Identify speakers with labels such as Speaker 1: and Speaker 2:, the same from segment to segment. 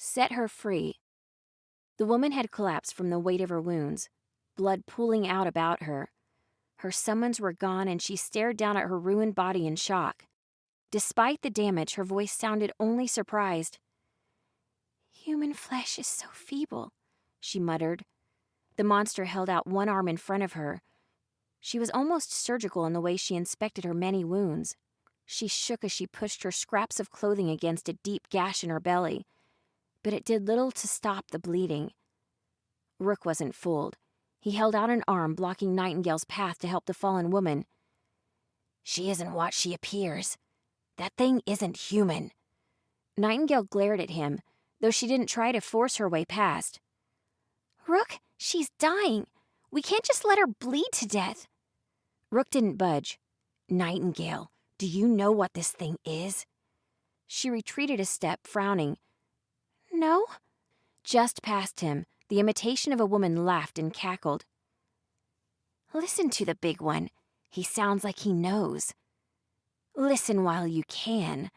Speaker 1: Set her free. The woman had collapsed from the weight of her wounds, blood pooling out about her. Her summons were gone, and she stared down at her ruined body in shock. Despite the damage, her voice sounded only surprised. "Human flesh is so feeble," she muttered. The monster held out one arm in front of her. She was almost surgical in the way she inspected her many wounds. She shook as she pushed her scraps of clothing against a deep gash in her belly, but it did little to stop the bleeding. Rook wasn't fooled. He held out an arm, blocking Nightingale's path to help the fallen woman. "She isn't what she appears. That thing isn't human." Nightingale glared at him, though she didn't try to force her way past. "Rook, she's dying. We can't just let her bleed to death." Rook didn't budge. "Nightingale, do you know what this thing is?" She retreated a step, frowning. "No." Just past him, the imitation of a woman laughed and cackled. "Listen to the big one. He sounds like he knows. Listen while you can."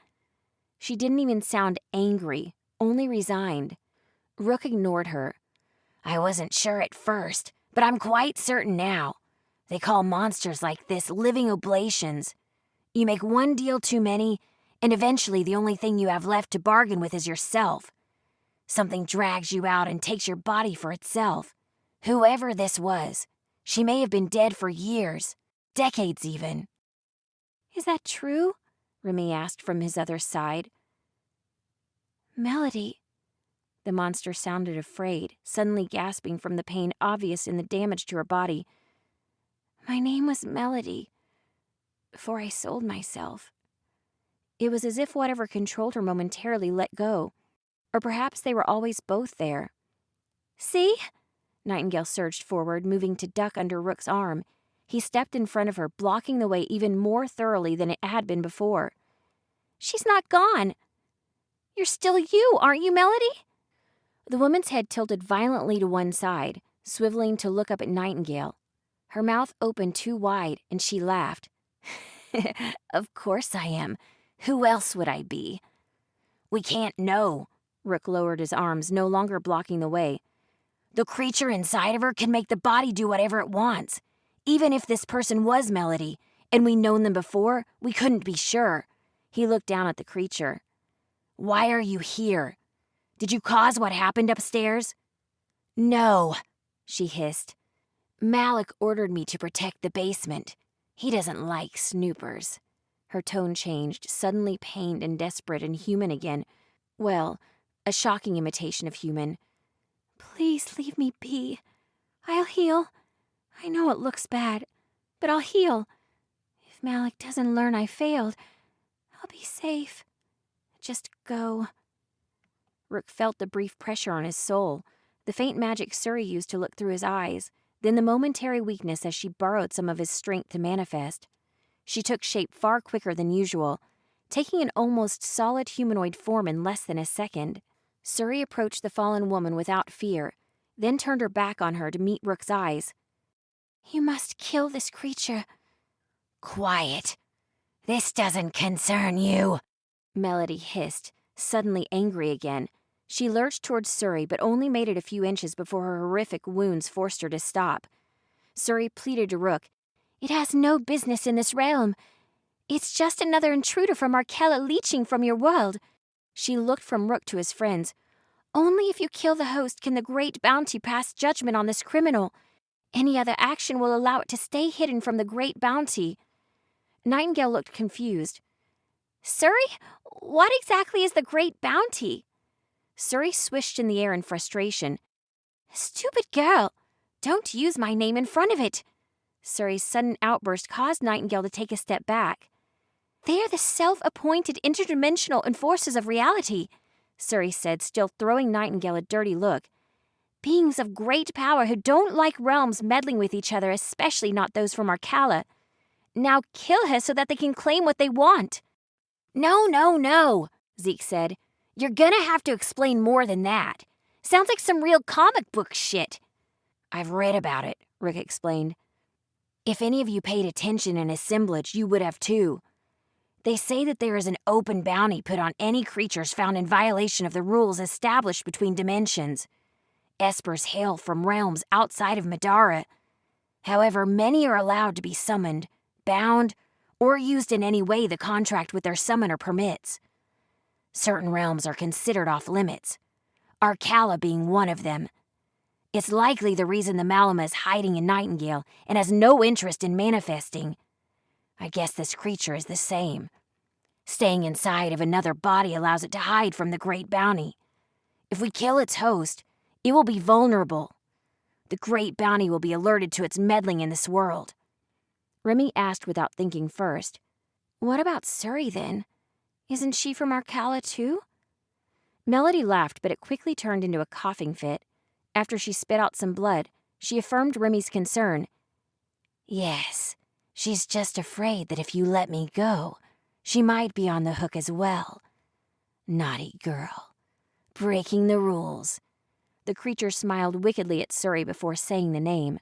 Speaker 1: She didn't even sound angry, only resigned. Rook ignored her. "I wasn't sure at first, but I'm quite certain now. They call monsters like this living oblations. You make one deal too many, and eventually the only thing you have left to bargain with is yourself. Something drags you out and takes your body for itself. Whoever this was, she may have been dead for years, decades even." "Is that true?" Remy asked from his other side. "Melody." The monster sounded afraid, suddenly gasping from the pain obvious in the damage to her body. "My name was Melody, before I sold myself." It was as if whatever controlled her momentarily let go. Or perhaps they were always both there. "See?" Nightingale surged forward, moving to duck under Rook's arm. He stepped in front of her, blocking the way even more thoroughly than it had been before. "She's not gone. You're still you, aren't you, Melody?" The woman's head tilted violently to one side, swiveling to look up at Nightingale. Her mouth opened too wide, and she laughed. "Of course I am. Who else would I be?" "We can't know." Rook lowered his arms, no longer blocking the way. "The creature inside of her can make the body do whatever it wants. Even if this person was Melody, and we'd known them before, we couldn't be sure." He looked down at the creature. "Why are you here? Did you cause what happened upstairs?" "No," she hissed. "Malik ordered me to protect the basement. He doesn't like snoopers." Her tone changed, suddenly pained and desperate and human again. Well, a shocking imitation of human. "Please leave me be. I'll heal. I know it looks bad, but I'll heal. If Malik doesn't learn I failed, I'll be safe. Just go." Rook felt the brief pressure on his soul, the faint magic Suri used to look through his eyes, then the momentary weakness as she borrowed some of his strength to manifest. She took shape far quicker than usual, taking an almost solid humanoid form in less than a second. Suri approached the fallen woman without fear, then turned her back on her to meet Rook's eyes. "You must kill this creature." "Quiet. This doesn't concern you," Melody hissed, suddenly angry again. She lurched towards Suri, but only made it a few inches before her horrific wounds forced her to stop. Suri pleaded to Rook. "It has no business in this realm. It's just another intruder from Arkella leeching from your world." She looked from Rook to his friends. "Only if you kill the host can the Great Bounty pass judgment on this criminal. Any other action will allow it to stay hidden from the Great Bounty." Nightingale looked confused. "Suri, what exactly is the Great Bounty?" Suri swished in the air in frustration. "Stupid girl! Don't use my name in front of it." Suri's sudden outburst caused Nightingale to take a step back. "They are the self-appointed interdimensional enforcers of reality," Suri said, still throwing Nightingale a dirty look. "Beings of great power who don't like realms meddling with each other, especially not those from Arkella. Now kill her so that they can claim what they want." No, Zeke said. "You're gonna have to explain more than that. Sounds like some real comic book shit." "I've read about it," Rick explained. "If any of you paid attention in assemblage, you would have too. They say that there is an open bounty put on any creatures found in violation of the rules established between dimensions. Espers hail from realms outside of Madara. However, many are allowed to be summoned, bound, or used in any way the contract with their summoner permits. Certain realms are considered off-limits, Arkala being one of them. It's likely the reason the Malama is hiding in Nightingale and has no interest in manifesting. I guess this creature is the same. Staying inside of another body allows it to hide from the Great Bounty. If we kill its host, it will be vulnerable. The Great Bounty will be alerted to its meddling in this world. Remy asked without thinking first. What about Suri, then? Isn't she from Arkala, too? Melody laughed, but it quickly turned into a coughing fit. After she spit out some blood, she affirmed Remy's concern. Yes, she's just afraid that if you let me go, she might be on the hook as well. Naughty girl. Breaking the rules. The creature smiled wickedly at Suri before saying the name.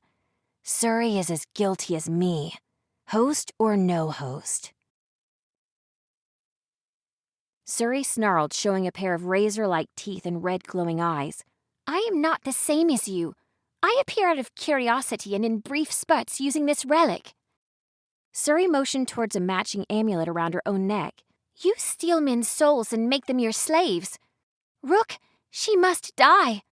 Speaker 1: Suri is as guilty as me, host or no host. Suri snarled, showing a pair of razor-like teeth and red glowing eyes. I am not the same as you. I appear out of curiosity and in brief spurts using this relic. Suri motioned towards a matching amulet around her own neck. You steal men's souls and make them your slaves. Rook, she must die.